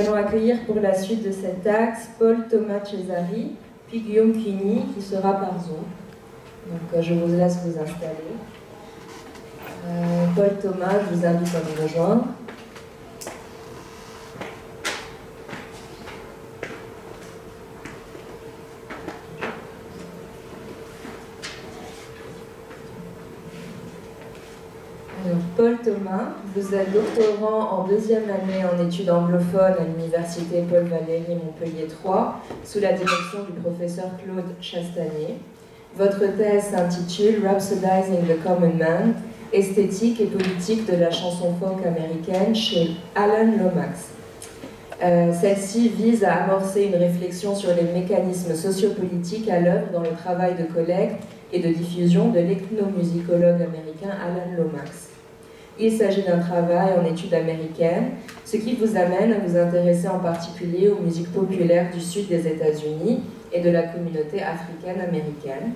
allons accueillir pour la suite de cet axe Paul Thomas Cesari, puis Guillaume Cuny, qui sera par Zoom. Donc je vous laisse vous installer. Paul Thomas, je vous invite à nous rejoindre. Paul Thomas, vous êtes doctorant en deuxième année en études anglophones à l'université Paul Valéry Montpellier 3, sous la direction du professeur Claude Chastanier. Votre thèse s'intitule Rhapsodizing the Common Man, esthétique et politique de la chanson folk américaine chez Alan Lomax. Celle-ci vise à amorcer une réflexion sur les mécanismes sociopolitiques à l'œuvre dans le travail de collecte et de diffusion de l'ethnomusicologue américain Alan Lomax. Il s'agit d'un travail en études américaines, ce qui vous amène à vous intéresser en particulier aux musiques populaires du sud des États-Unis et de la communauté africaine-américaine.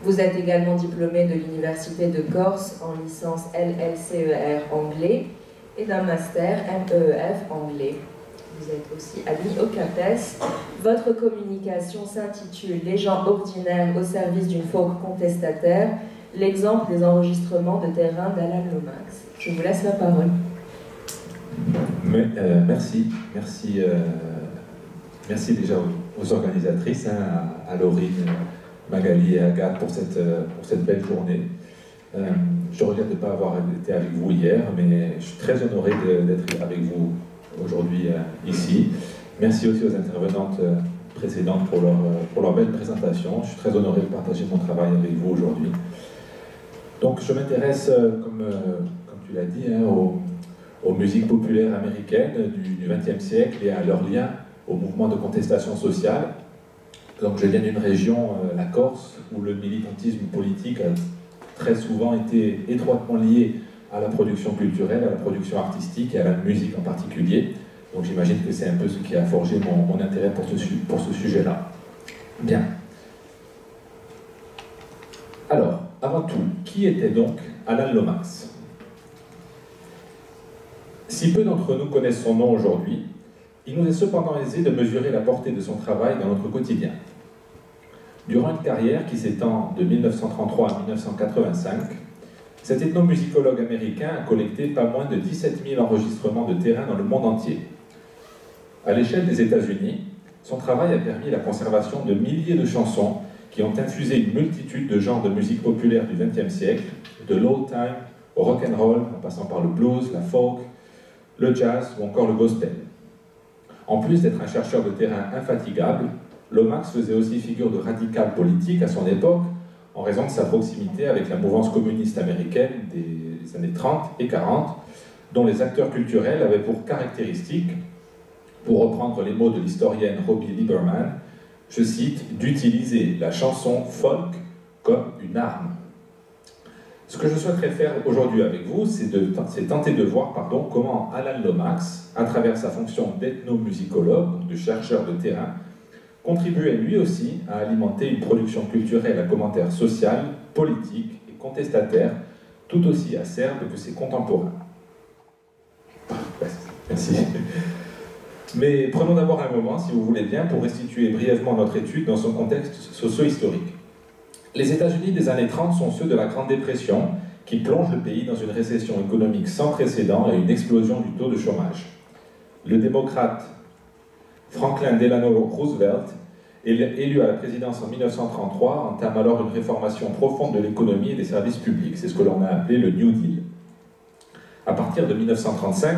Vous êtes également diplômé de l'Université de Corse en licence LLCER anglais et d'un master MEEF anglais. Vous êtes aussi admis au CAPES. Votre communication s'intitule « Les gens ordinaires au service d'une folk contestataire », l'exemple des enregistrements de terrain d'Alan Lomax. Je vous laisse la parole. Merci déjà aux organisatrices, à Laurine, Magali et Agathe pour cette belle journée. Je regrette de ne pas avoir été avec vous hier, mais je suis très honoré d'être avec vous aujourd'hui ici. Merci aussi aux intervenantes précédentes pour leur belle présentation. Je suis très honoré de partager mon travail avec vous aujourd'hui. Donc je m'intéresse, comme tu l'as dit, aux musiques populaires américaines du XXe siècle et à leur lien au mouvement de contestation sociale. Donc je viens d'une région, la Corse, où le militantisme politique a très souvent été étroitement lié à la production culturelle, à la production artistique et à la musique en particulier. Donc j'imagine que c'est un peu ce qui a forgé mon intérêt pour ce sujet-là. Bien. Alors, avant tout, qui était donc Alan Lomax? Si peu d'entre nous connaissent son nom aujourd'hui, il nous est cependant aisé de mesurer la portée de son travail dans notre quotidien. Durant une carrière qui s'étend de 1933 à 1985, cet ethnomusicologue américain a collecté pas moins de 17 000 enregistrements de terrain dans le monde entier. À l'échelle des États-Unis, son travail a permis la conservation de milliers de chansons qui ont infusé une multitude de genres de musique populaire du XXe siècle, de l'old time au rock'n'roll, en passant par le blues, la folk, le jazz ou encore le gospel. En plus d'être un chercheur de terrain infatigable, Lomax faisait aussi figure de radical politique à son époque, en raison de sa proximité avec la mouvance communiste américaine des années 30 et 40, dont les acteurs culturels avaient pour caractéristique, pour reprendre les mots de l'historienne Robbie Lieberman, je cite, d'utiliser la chanson folk comme une arme. Ce que je souhaiterais faire aujourd'hui avec vous, c'est tenter de voir comment Alan Lomax, à travers sa fonction d'ethnomusicologue, de chercheur de terrain, contribuait lui aussi à alimenter une production culturelle à commentaire social, politique et contestataire, tout aussi acerbe que ses contemporains. Merci. Mais prenons d'abord un moment, si vous voulez bien, pour restituer brièvement notre étude dans son contexte socio-historique. Les États-Unis des années 30 sont ceux de la Grande Dépression, qui plonge le pays dans une récession économique sans précédent et une explosion du taux de chômage. Le démocrate Franklin Delano Roosevelt, élu à la présidence en 1933, entame alors une réformation profonde de l'économie et des services publics. C'est ce que l'on a appelé le New Deal. À partir de 1935,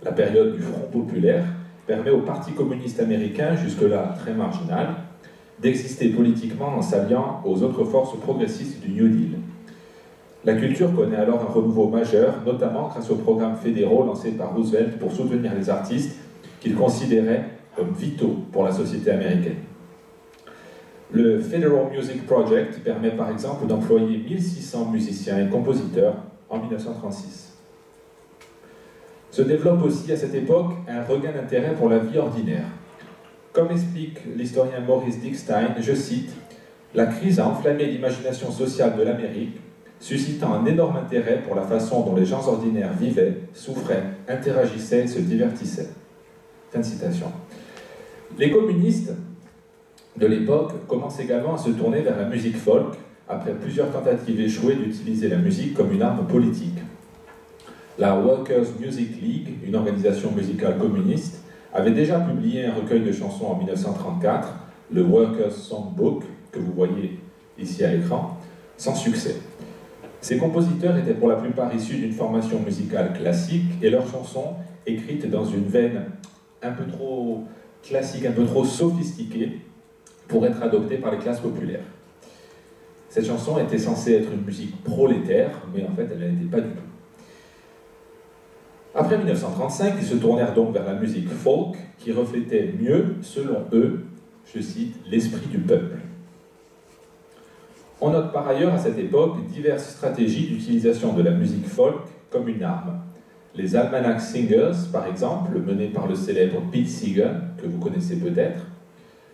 la période du Front populaire permet au Parti communiste américain, jusque-là très marginal, d'exister politiquement en s'alliant aux autres forces progressistes du New Deal. La culture connaît alors un renouveau majeur, notamment grâce aux programmes fédéraux lancés par Roosevelt pour soutenir les artistes qu'il considérait comme vitaux pour la société américaine. Le Federal Music Project permet par exemple d'employer 1600 musiciens et compositeurs en 1936. Se développe aussi à cette époque un regain d'intérêt pour la vie ordinaire. Comme explique l'historien Maurice Dickstein, je cite, « La crise a enflammé l'imagination sociale de l'Amérique, suscitant un énorme intérêt pour la façon dont les gens ordinaires vivaient, souffraient, interagissaient et se divertissaient. » Fin de citation. Les communistes de l'époque commencent également à se tourner vers la musique folk, après plusieurs tentatives échouées d'utiliser la musique comme une arme politique. La Workers' Music League, une organisation musicale communiste, avait déjà publié un recueil de chansons en 1934, le Workers' Songbook, que vous voyez ici à l'écran, sans succès. Ces compositeurs étaient pour la plupart issus d'une formation musicale classique et leurs chansons, écrites dans une veine un peu trop classique, un peu trop sophistiquée, pour être adoptée par les classes populaires. Cette chanson était censée être une musique prolétaire, mais en fait elle n'était pas du tout. Après 1935, ils se tournèrent donc vers la musique folk, qui reflétait mieux, selon eux, je cite, l'esprit du peuple. On note par ailleurs à cette époque diverses stratégies d'utilisation de la musique folk comme une arme. Les Almanac Singers, par exemple, menés par le célèbre Pete Seeger, que vous connaissez peut-être,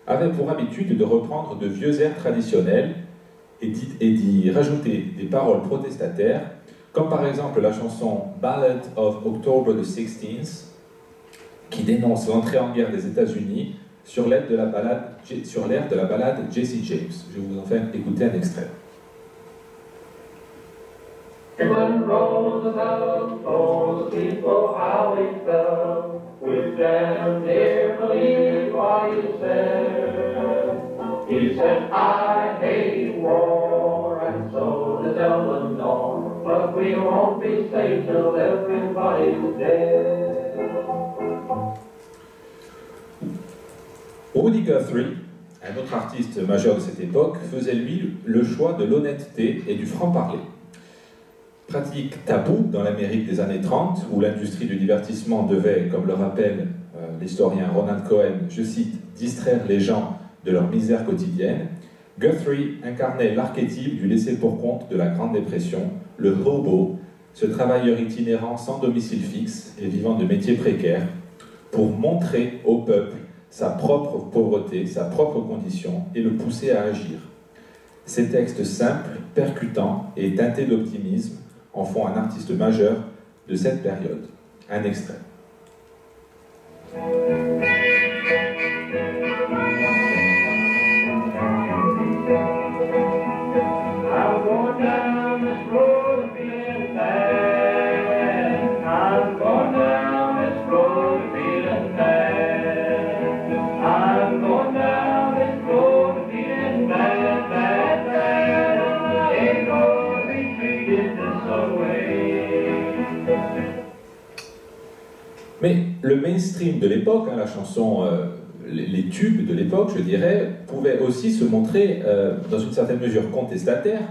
avaient pour habitude de reprendre de vieux airs traditionnels et d'y rajouter des paroles protestataires, comme par exemple la chanson Ballad of October the 16th, qui dénonce l'entrée en guerre des États-Unis sur l'air de la ballade Jesse James. Je vais vous en faire écouter un extrait. When Roosevelt told people how he felt, we stand there, believe what he said. He said, I hate war, and so does Eleanor, but we won't be safe till everybody's dead. Woody Guthrie, un autre artiste majeur de cette époque, faisait lui le choix de l'honnêteté et du franc-parler. Pratique taboue dans l'Amérique des années 30, où l'industrie du divertissement devait, comme le rappelle l'historien Ronald Cohen, je cite, distraire les gens de leur misère quotidienne, Guthrie incarnait l'archétype du laissé-pour-compte de la Grande Dépression, le hobo, ce travailleur itinérant sans domicile fixe et vivant de métiers précaires, pour montrer au peuple sa propre pauvreté, sa propre condition et le pousser à agir. Ces textes simples, percutants et teintés d'optimisme en font un artiste majeur de cette période. Un extrait. Mais le mainstream de l'époque, la chanson, les tubes de l'époque, je dirais, pouvaient aussi se montrer dans une certaine mesure contestataires,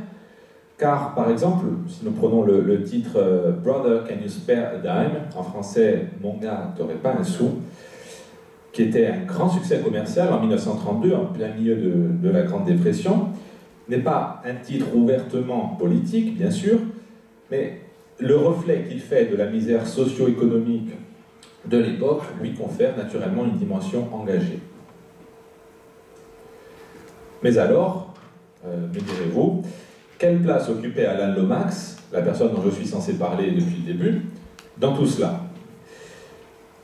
car par exemple, si nous prenons le titre Brother, Can You Spare a Dime, en français, Mon gars, t'aurais pas un sou, qui était un grand succès commercial en 1932, en plein milieu de la Grande Dépression, n'est pas un titre ouvertement politique, bien sûr, mais le reflet qu'il fait de la misère socio-économique de l'époque lui confère naturellement une dimension engagée. Mais alors, me direz-vous, quelle place occupait Alan Lomax, la personne dont je suis censé parler depuis le début, dans tout cela?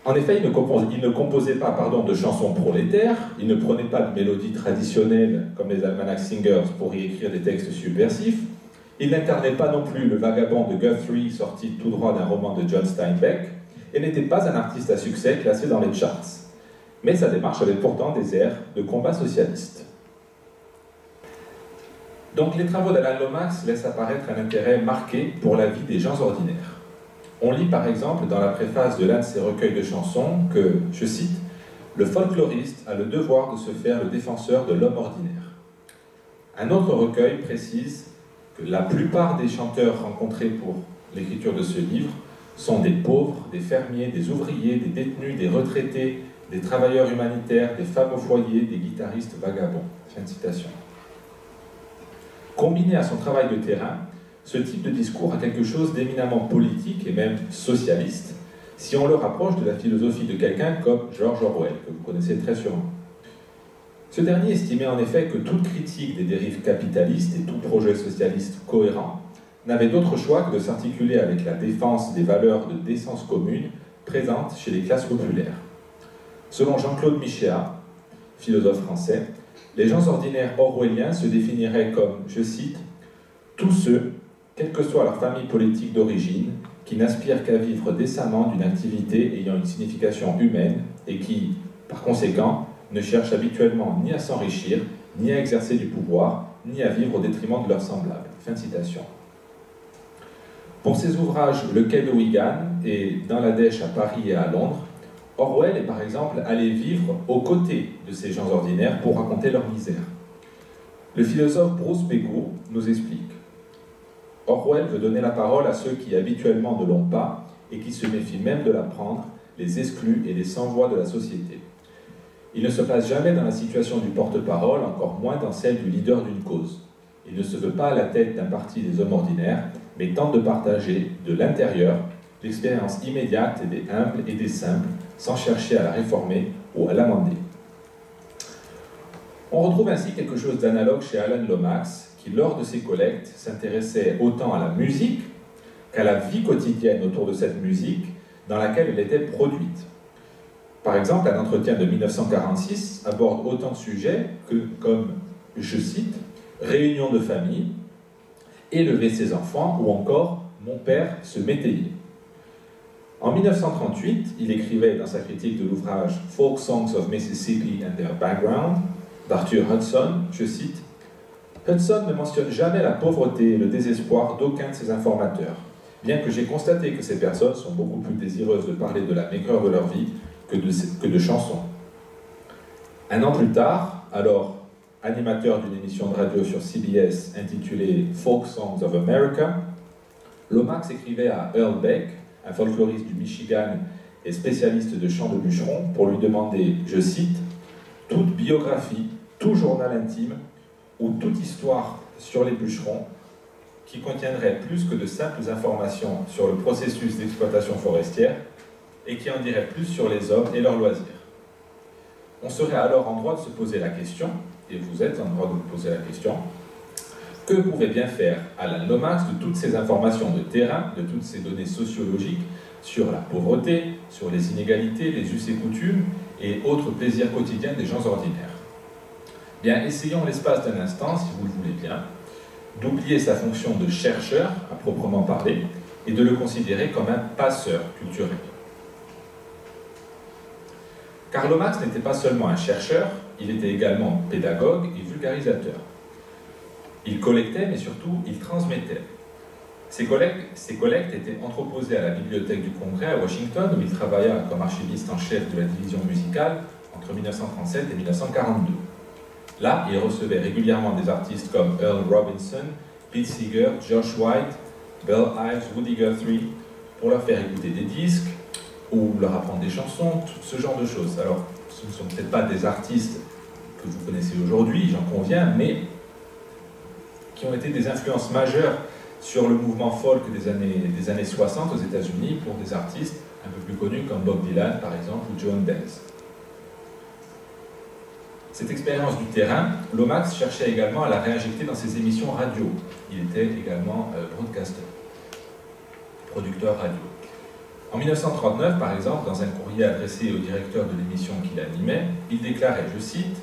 En effet, il ne composait pas de chansons prolétaires, il ne prenait pas de mélodies traditionnelles comme les Almanac Singers pour y écrire des textes subversifs, il n'incarnait pas non plus le vagabond de Guthrie sorti tout droit d'un roman de John Steinbeck, et n'était pas un artiste à succès classé dans les charts. Mais sa démarche avait pourtant des airs de combat socialiste. Donc les travaux d'Alan Lomax laissent apparaître un intérêt marqué pour la vie des gens ordinaires. On lit par exemple dans la préface de l'un de ses recueils de chansons que, je cite, « Le folkloriste a le devoir de se faire le défenseur de l'homme ordinaire ». Un autre recueil précise que la plupart des chanteurs rencontrés pour l'écriture de ce livre sont des pauvres, des fermiers, des ouvriers, des détenus, des retraités, des travailleurs humanitaires, des femmes au foyer, des guitaristes vagabonds. Fin de citation. Combiné à son travail de terrain, ce type de discours a quelque chose d'éminemment politique et même socialiste, si on le rapproche de la philosophie de quelqu'un comme George Orwell, que vous connaissez très sûrement. Ce dernier estimait en effet que toute critique des dérives capitalistes et tout projet socialiste cohérent n'avait d'autre choix que de s'articuler avec la défense des valeurs de décence commune présentes chez les classes populaires. Selon Jean-Claude Michéa, philosophe français, les gens ordinaires orwelliens se définiraient comme, je cite, « tous ceux, quelle que soit leur famille politique d'origine, qui n'aspirent qu'à vivre décemment d'une activité ayant une signification humaine et qui, par conséquent, ne cherchent habituellement ni à s'enrichir, ni à exercer du pouvoir, ni à vivre au détriment de leurs semblables. » Fin de citation. Pour ses ouvrages Le Quai de Wigan et Dans la Dèche à Paris et à Londres, Orwell est par exemple allé vivre aux côtés de ces gens ordinaires pour raconter leur misère. Le philosophe Bruce Begour nous explique: Orwell veut donner la parole à ceux qui habituellement ne l'ont pas et qui se méfient même de la prendre, les exclus et les sans-voix de la société. Il ne se place jamais dans la situation du porte-parole, encore moins dans celle du leader d'une cause. Il ne se veut pas à la tête d'un parti des hommes ordinaires, mais tente de partager, de l'intérieur, l'expérience immédiate des humbles et des simples, sans chercher à la réformer ou à l'amender. On retrouve ainsi quelque chose d'analogue chez Alan Lomax, qui, lors de ses collectes, s'intéressait autant à la musique qu'à la vie quotidienne autour de cette musique dans laquelle elle était produite. Par exemple, un entretien de 1946 aborde autant de sujets que, comme, je cite, « réunion de famille »,« élever ses enfants » ou encore « mon père se métayer ». En 1938, il écrivait dans sa critique de l'ouvrage « Folk Songs of Mississippi and Their Background » d'Arthur Hudson, je cite, « Hudson ne mentionne jamais la pauvreté et le désespoir d'aucun de ses informateurs, bien que j'ai constaté que ces personnes sont beaucoup plus désireuses de parler de la maigreur de leur vie que de chansons. » Un an plus tard, alors animateur d'une émission de radio sur CBS intitulée « Folk Songs of America », Lomax écrivait à Earl Beck, un folkloriste du Michigan et spécialiste de chants de bûcherons, pour lui demander, je cite, « toute biographie, tout journal intime ou toute histoire sur les bûcherons qui contiendrait plus que de simples informations sur le processus d'exploitation forestière et qui en dirait plus sur les hommes et leurs loisirs. » On serait alors en droit de se poser la question, et vous êtes en droit de vous poser la question, que pouvait bien faire Alan Lomax de toutes ces informations de terrain, de toutes ces données sociologiques sur la pauvreté, sur les inégalités, les us et coutumes et autres plaisirs quotidiens des gens ordinaires? Bien, essayons l'espace d'un instant, si vous le voulez bien, d'oublier sa fonction de chercheur, à proprement parler, et de le considérer comme un passeur culturel. Car Lomax n'était pas seulement un chercheur, il était également pédagogue et vulgarisateur. Il collectait, mais surtout, il transmettait. Ses collectes étaient entreposées à la Bibliothèque du Congrès à Washington, où il travailla comme archiviste en chef de la division musicale entre 1937 et 1942. Là, il recevait régulièrement des artistes comme Earl Robinson, Pete Seeger, Josh White, Belle Ives, Woody Guthrie, pour leur faire écouter des disques ou leur apprendre des chansons, ce genre de choses. Alors, ce ne sont peut-être pas des artistes que vous connaissez aujourd'hui, j'en conviens, mais qui ont été des influences majeures sur le mouvement folk des années 60 aux États-Unis pour des artistes un peu plus connus comme Bob Dylan, par exemple, ou Joan Baez. Cette expérience du terrain, Lomax cherchait également à la réinjecter dans ses émissions radio. Il était également broadcaster, producteur radio. En 1939, par exemple, dans un courrier adressé au directeur de l'émission qu'il animait, il déclarait, je cite,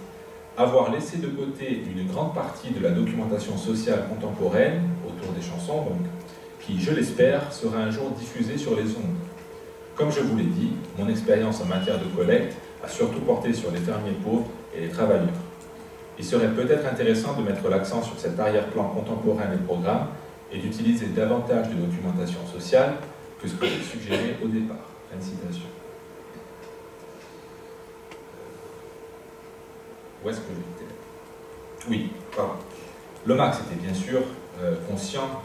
« avoir laissé de côté une grande partie de la documentation sociale contemporaine, autour des chansons donc, qui, je l'espère, sera un jour diffusée sur les ondes. Comme je vous l'ai dit, mon expérience en matière de collecte a surtout porté sur les fermiers pauvres et les travailleurs. Il serait peut-être intéressant de mettre l'accent sur cet arrière-plan contemporain des programmes et d'utiliser davantage de documentation sociale que ce que j'ai suggéré au départ. » Fin de citation. Où est-ce que j'étais? Oui, pardon. Lomax était bien sûr conscient,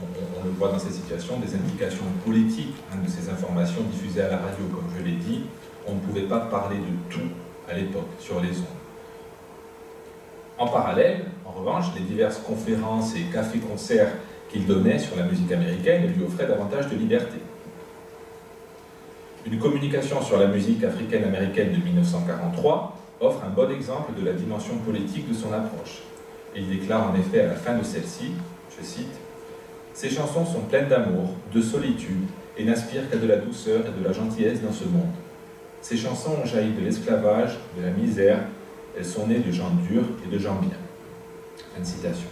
on le voit dans cette situation, des implications politiques de ces informations diffusées à la radio. Comme je l'ai dit, on ne pouvait pas parler de tout à l'époque sur les ondes. En parallèle, en revanche, les diverses conférences et cafés-concerts qu'il donnait sur la musique américaine lui offraient davantage de liberté. Une communication sur la musique africaine-américaine de 1943 offre un bon exemple de la dimension politique de son approche. Il déclare en effet à la fin de celle-ci, je cite, « Ces chansons sont pleines d'amour, de solitude, et n'aspirent qu'à de la douceur et de la gentillesse dans ce monde. Ces chansons ont jailli de l'esclavage, de la misère, elles sont nées de gens durs et de gens bien. Fin de citation.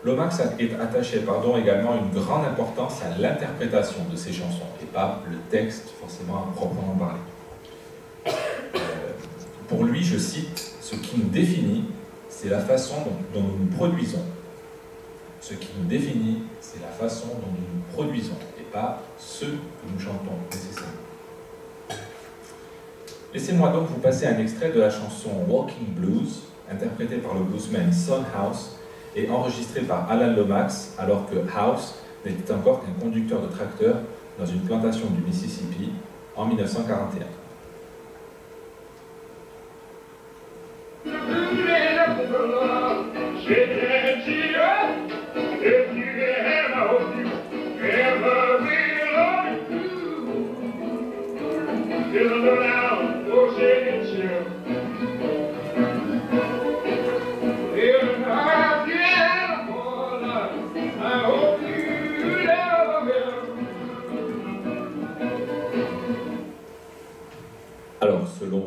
Lomax est attaché également une grande importance à l'interprétation de ces chansons, et pas le texte forcément à proprement parler. Pour lui, je cite, « Ce qui nous définit, c'est la façon dont nous nous produisons. Ce qui nous définit, c'est la façon dont nous nous produisons, et pas ce que nous chantons nécessairement. » Laissez-moi donc vous passer un extrait de la chanson « Walking Blues », interprétée par le bluesman Son House, et enregistré par Alan Lomax, alors que House n'était encore qu'un conducteur de tracteur dans une plantation du Mississippi en 1941. Alors, selon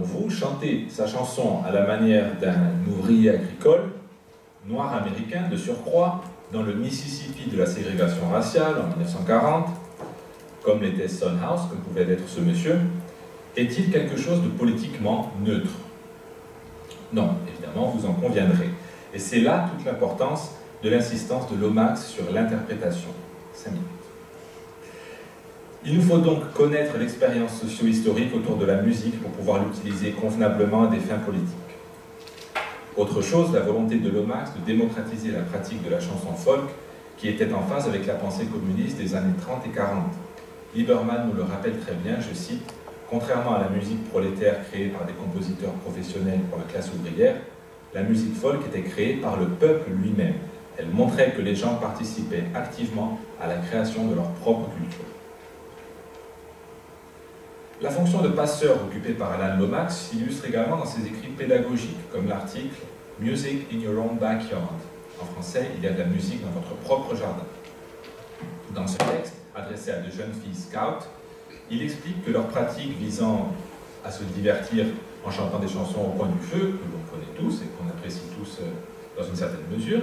vous, chanter sa chanson à la manière d'un ouvrier agricole, noir américain de surcroît, dans le Mississippi de la ségrégation raciale en 1940, comme l'était Son House, comme pouvait l'être ce monsieur, est-il quelque chose de politiquement neutre? Non, évidemment, vous en conviendrez. Et c'est là toute l'importance de l'insistance de Lomax sur l'interprétation. 5 minutes. Il nous faut donc connaître l'expérience socio-historique autour de la musique pour pouvoir l'utiliser convenablement à des fins politiques. Autre chose, la volonté de Lomax de démocratiser la pratique de la chanson folk qui était en phase avec la pensée communiste des années 30 et 40. Lieberman nous le rappelle très bien, je cite, « Contrairement à la musique prolétaire créée par des compositeurs professionnels pour la classe ouvrière, la musique folk était créée par le peuple lui-même. Elle montrait que les gens participaient activement à la création de leur propre culture. » La fonction de passeur occupée par Alan Lomax s'illustre également dans ses écrits pédagogiques, comme l'article « Music in your own backyard ». En français, il y a de la musique dans votre propre jardin. Dans ce texte, adressé à de jeunes filles scouts, il explique que leur pratique visant à se divertir en chantant des chansons au coin du feu, que l'on connaît tous et qu'on apprécie tous dans une certaine mesure,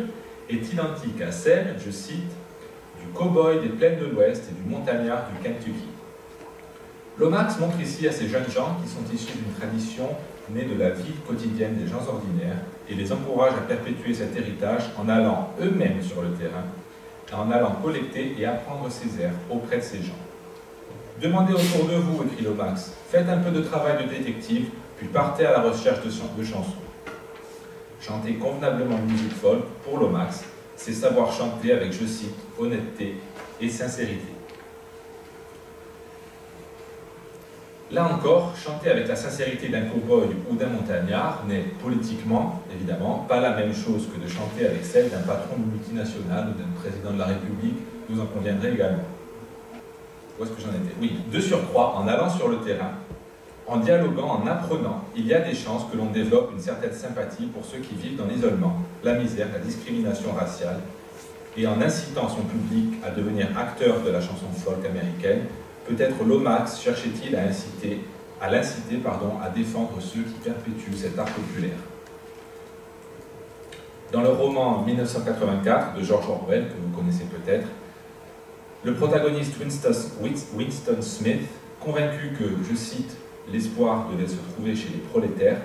est identique à celle, je cite, du cow-boy des plaines de l'Ouest et du montagnard du Kentucky. Lomax montre ici à ces jeunes gens qui sont issus d'une tradition née de la vie quotidienne des gens ordinaires et les encourage à perpétuer cet héritage en allant eux-mêmes sur le terrain, en allant collecter et apprendre ces airs auprès de ces gens. Demandez autour de vous, écrit Lomax, faites un peu de travail de détective, puis partez à la recherche de chansons. Chanter convenablement une musique folk, pour Lomax, c'est savoir chanter avec, je cite, honnêteté et sincérité. Là encore, chanter avec la sincérité d'un cow-boy ou d'un montagnard n'est politiquement, évidemment, pas la même chose que de chanter avec celle d'un patron de multinationale ou d'un président de la République, vous en conviendrez également. Où est-ce que j'en étais? Oui, de surcroît, en allant sur le terrain, en dialoguant, en apprenant, il y a des chances que l'on développe une certaine sympathie pour ceux qui vivent dans l'isolement, la misère, la discrimination raciale, et en incitant son public à devenir acteur de la chanson folk américaine, peut-être Lomax cherchait-il à l'inciter à défendre ceux qui perpétuent cet art populaire. Dans le roman 1984 de George Orwell, que vous connaissez peut-être, le protagoniste Winston Smith, convaincu que, je cite, l'espoir devait se trouver chez les prolétaires,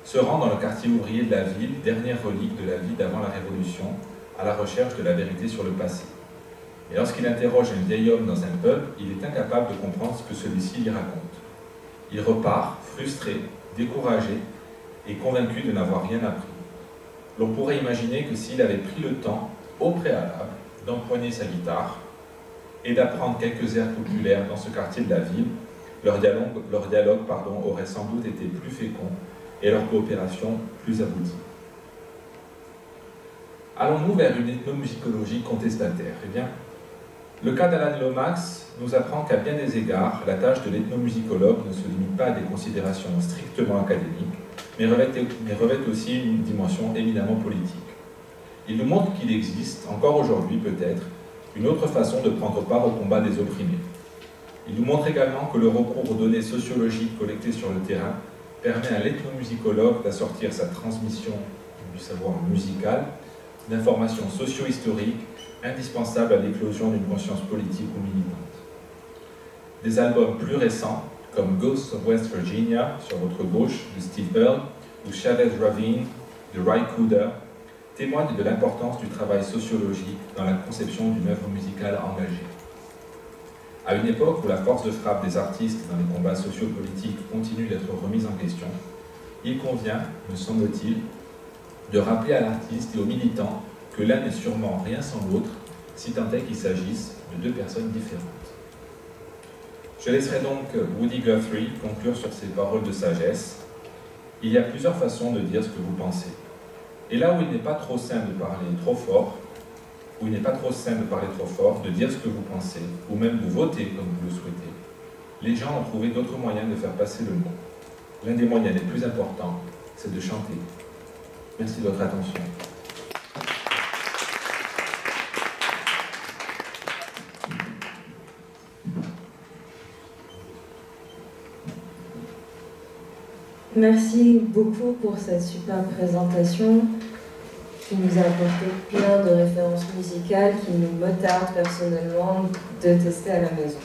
se rend dans le quartier ouvrier de la ville, dernière relique de la vie d'avant la Révolution, à la recherche de la vérité sur le passé. Et lorsqu'il interroge un vieil homme dans un pub, il est incapable de comprendre ce que celui-ci lui raconte. Il repart, frustré, découragé et convaincu de n'avoir rien appris. L'on pourrait imaginer que s'il avait pris le temps, au préalable, d'empoigner sa guitare et d'apprendre quelques airs populaires dans ce quartier de la ville, leur dialogue aurait sans doute été plus fécond et leur coopération plus aboutie. Allons-nous vers une ethnomusicologie contestataire? Eh bien, le cas d'Alan Lomax nous apprend qu'à bien des égards, la tâche de l'ethnomusicologue ne se limite pas à des considérations strictement académiques, mais revêt aussi une dimension éminemment politique. Il nous montre qu'il existe, encore aujourd'hui peut-être, une autre façon de prendre part au combat des opprimés. Il nous montre également que le recours aux données sociologiques collectées sur le terrain permet à l'ethnomusicologue d'assortir sa transmission du savoir musical d'informations socio-historiques indispensables à l'éclosion d'une conscience politique ou militante. Des albums plus récents, comme Ghosts of West Virginia, sur votre gauche, de Steve Earle, ou Chavez Ravine, de Ry Cooder, témoignent de l'importance du travail sociologique dans la conception d'une œuvre musicale engagée. À une époque où la force de frappe des artistes dans les combats sociopolitiques continue d'être remise en question, il convient, me semble-t-il, de rappeler à l'artiste et aux militants que l'un n'est sûrement rien sans l'autre, si tant est qu'il s'agisse de deux personnes différentes. Je laisserai donc Woody Guthrie conclure sur ces paroles de sagesse. Il y a plusieurs façons de dire ce que vous pensez. Et là où il n'est pas trop sain de parler trop fort, de dire ce que vous pensez, ou même de voter comme vous le souhaitez, les gens ont trouvé d'autres moyens de faire passer le mot. L'un des moyens les plus importants, c'est de chanter. Merci de votre attention. Merci beaucoup pour cette superbe présentation qui nous a apporté plein de références musicales qui nous me tardent personnellement de tester à la maison.